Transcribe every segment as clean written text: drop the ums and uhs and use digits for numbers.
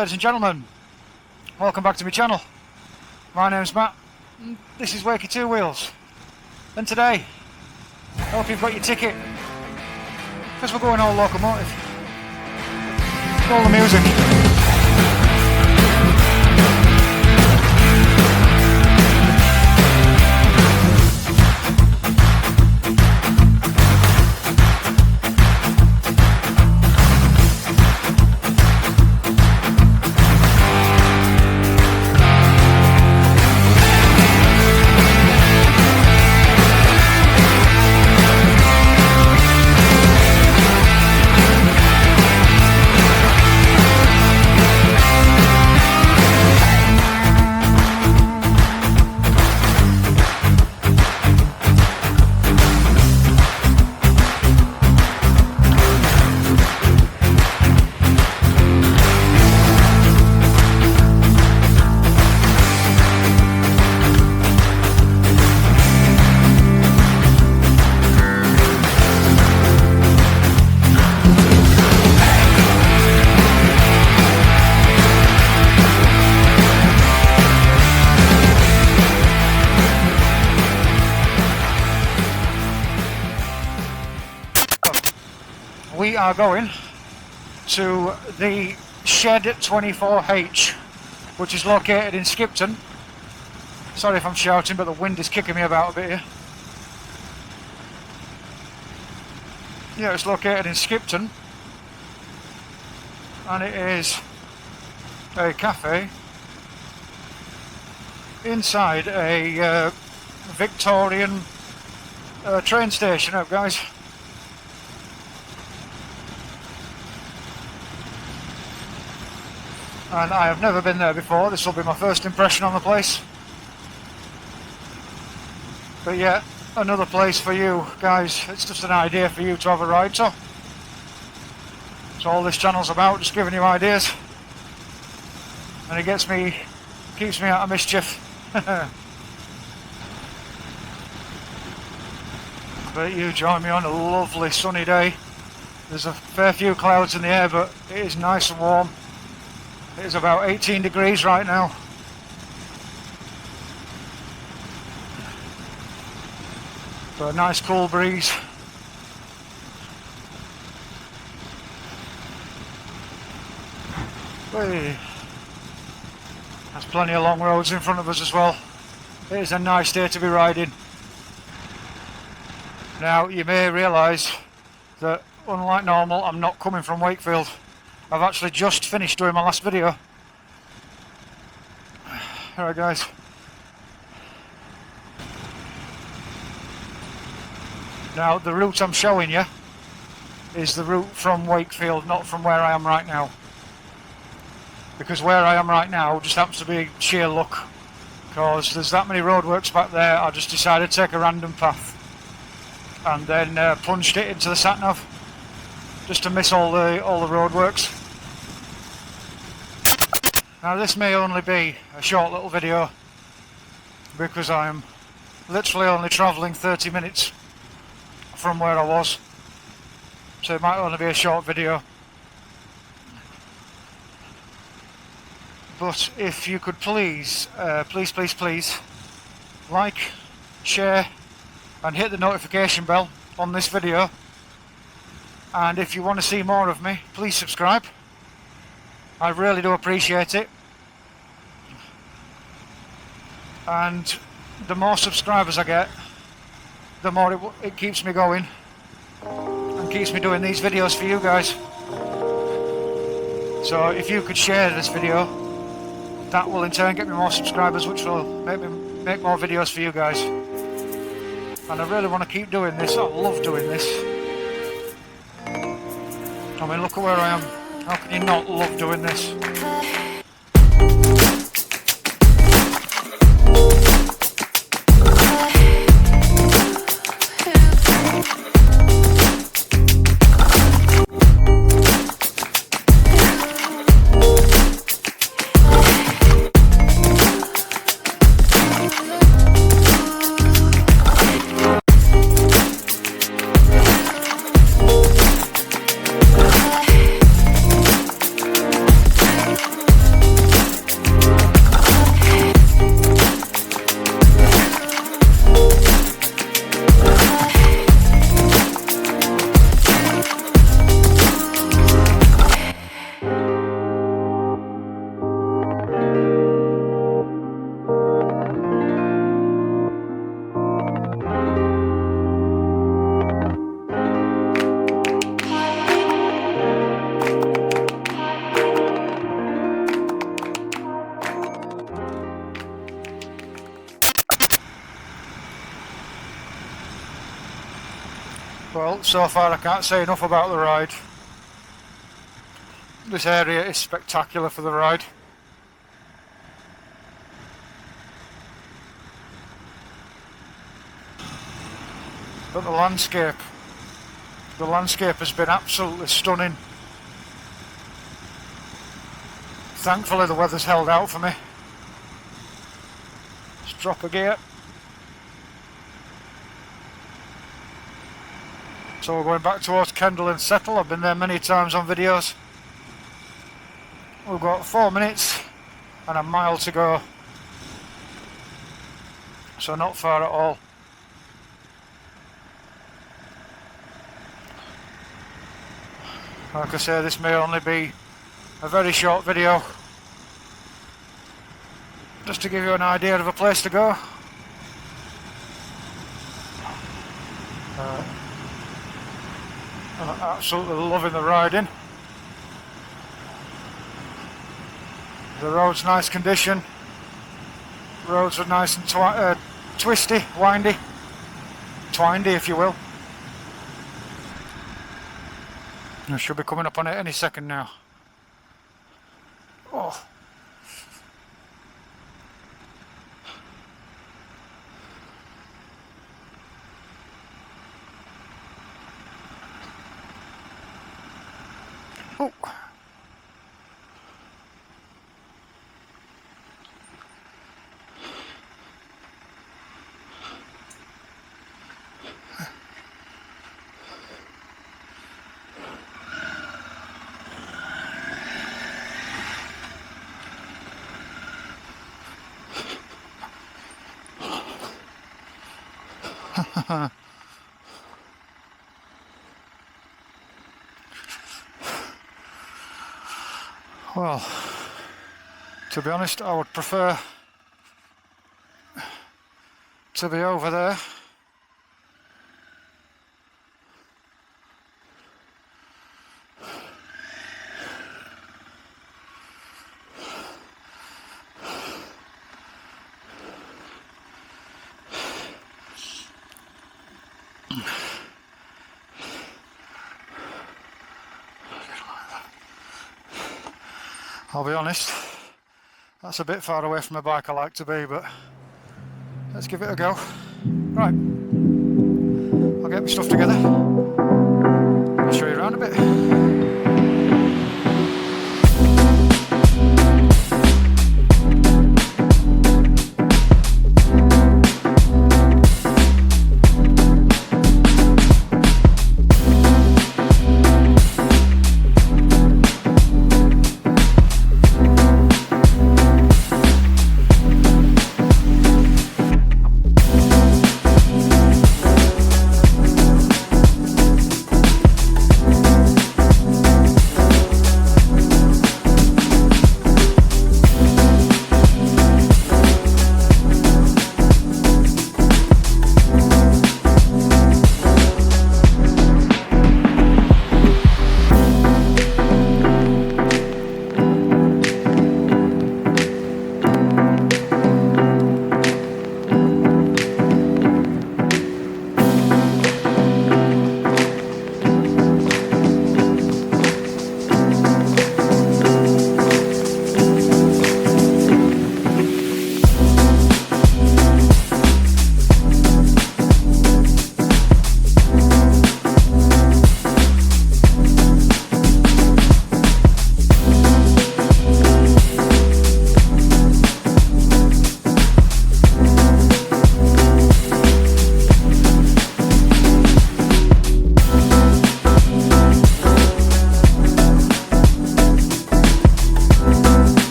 Ladies and gentlemen, welcome back to my channel. My name's Matt, and this is Wakey Two Wheels. And today, I hope you've got your ticket, because we're going all locomotive. Roll the music. We are going to the Shed 24H, which is located in Skipton. Sorry if I'm shouting, but the wind is kicking me about a bit here. Yeah, it's located in Skipton, and it is a cafe inside a Victorian train station. Up, guys. And I have never been there before. This will be my first impression on the place. But yeah, another place for you guys. It's just an idea for you to have a ride to. That's all this channel's about, just giving you ideas. And it keeps me out of mischief. But you join me on a lovely sunny day. There's a fair few clouds in the air, but it is nice and warm. It is about 18 degrees right now. So a nice cool breeze. There's plenty of long roads in front of us as well. It is a nice day to be riding. Now you may realise that unlike normal, I'm not coming from Wakefield. I've actually just finished doing my last video. Alright guys. Now the route I'm showing you is the route from Wakefield, not from where I am right now. Because where I am right now just happens to be sheer luck. Because there's that many roadworks back there, I just decided to take a random path. And then punched it into the sat-nav. Just to miss all the roadworks. Now this may only be a short little video because I'm literally only travelling 30 minutes from where I was, so it might only be a short video. But if you could please like, share and hit the notification bell on this video, and if you want to see more of me, please subscribe. I really do appreciate it. And the more subscribers I get, the more it keeps me going and keeps me doing these videos for you guys. So if you could share this video, that will in turn get me more subscribers, which will make me make more videos for you guys. And I really want to keep doing this. I love doing this. I mean, look at where I am. How can you not love doing this? Well, so far I can't say enough about the ride. This area is spectacular for the ride. But the landscape has been absolutely stunning. Thankfully the weather's held out for me. Let's drop a gear. So we're going back towards Kendal and Settle. I've been there many times on videos. We've got 4 minutes and a mile to go. So not far at all. Like I say, this may only be a very short video, just to give you an idea of a place to go. I'm absolutely loving the riding. The road's nice condition. Roads are nice and twisty, windy, twindy if you will. I should be coming up on it any second now. Oh. Oh. Well, to be honest, I would prefer to be over there. I'll be honest, that's a bit far away from the bike I like to be, but let's give it a go. Right, I'll get my stuff together. I'll show you around a bit.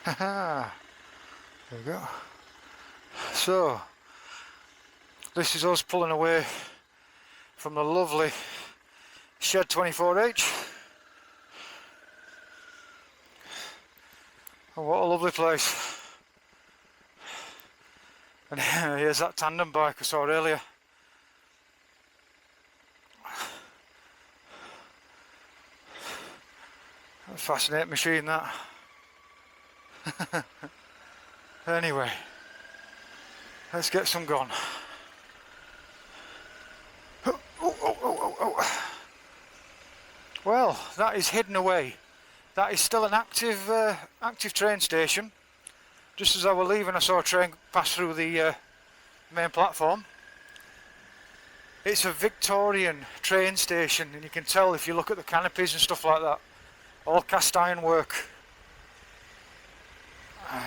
Haha, there we go. So, this is us pulling away from the lovely Shed 24H. Oh, what a lovely place. And here's that tandem bike I saw earlier. A fascinating machine, that. Anyway, let's get some gone. Well, that is hidden away. That is still an active train station. Just as I were leaving, I saw a train pass through the main platform. It's a Victorian train station, and you can tell if you look at the canopies and stuff like that. All cast iron work.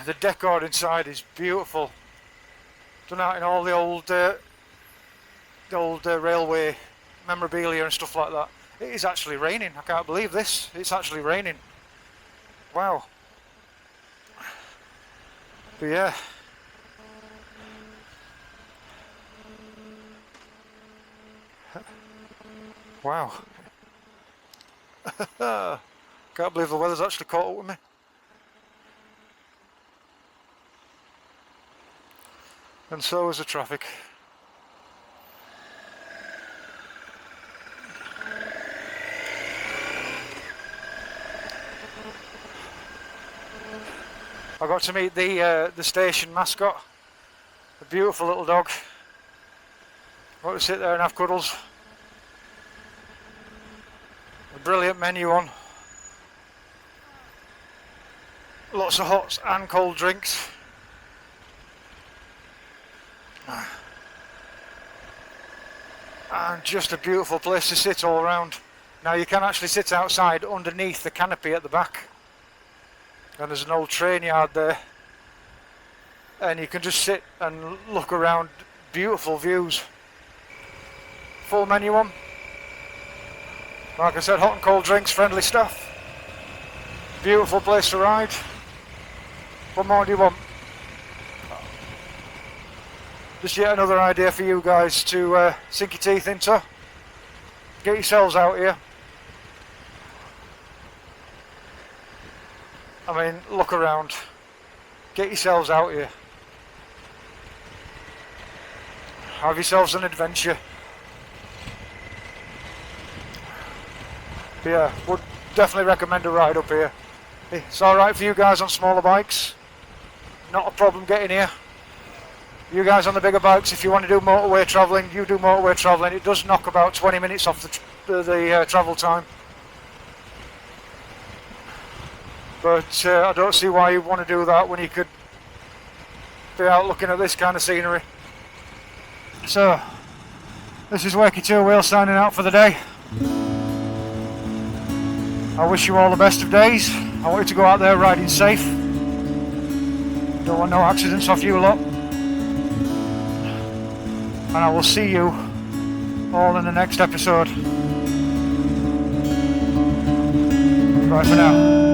The decor inside is beautiful. Done out in all the old railway memorabilia and stuff like that. It is actually raining. I can't believe this. It's actually raining. Wow. But yeah. Wow. Can't believe the weather's actually caught up with me. And so is the traffic. I got to meet the station mascot, a beautiful little dog. Got to sit there and have cuddles. A brilliant menu on. Lots of hot and cold drinks. And just a beautiful place to sit all around. Now you can actually sit outside underneath the canopy at the back. And there's an old train yard there. And you can just sit and look around. Beautiful views. Full menu on. Like I said, hot and cold drinks, friendly staff. Beautiful place to ride. What more do you want? Just yet another idea for you guys to sink your teeth into. Get yourselves out here. I mean, look around. Get yourselves out here. Have yourselves an adventure. But yeah, would definitely recommend a ride up here. It's alright for you guys on smaller bikes. Not a problem getting here. You guys on the bigger bikes, if you want to do motorway travelling, you do motorway travelling. It does knock about 20 minutes off the travel time. But I don't see why you want to do that when you could be out looking at this kind of scenery. So, this is Wakey Two Wheel signing out for the day. I wish you all the best of days. I want you to go out there riding safe. Don't want no accidents off you lot. And I will see you all in the next episode. Bye for now.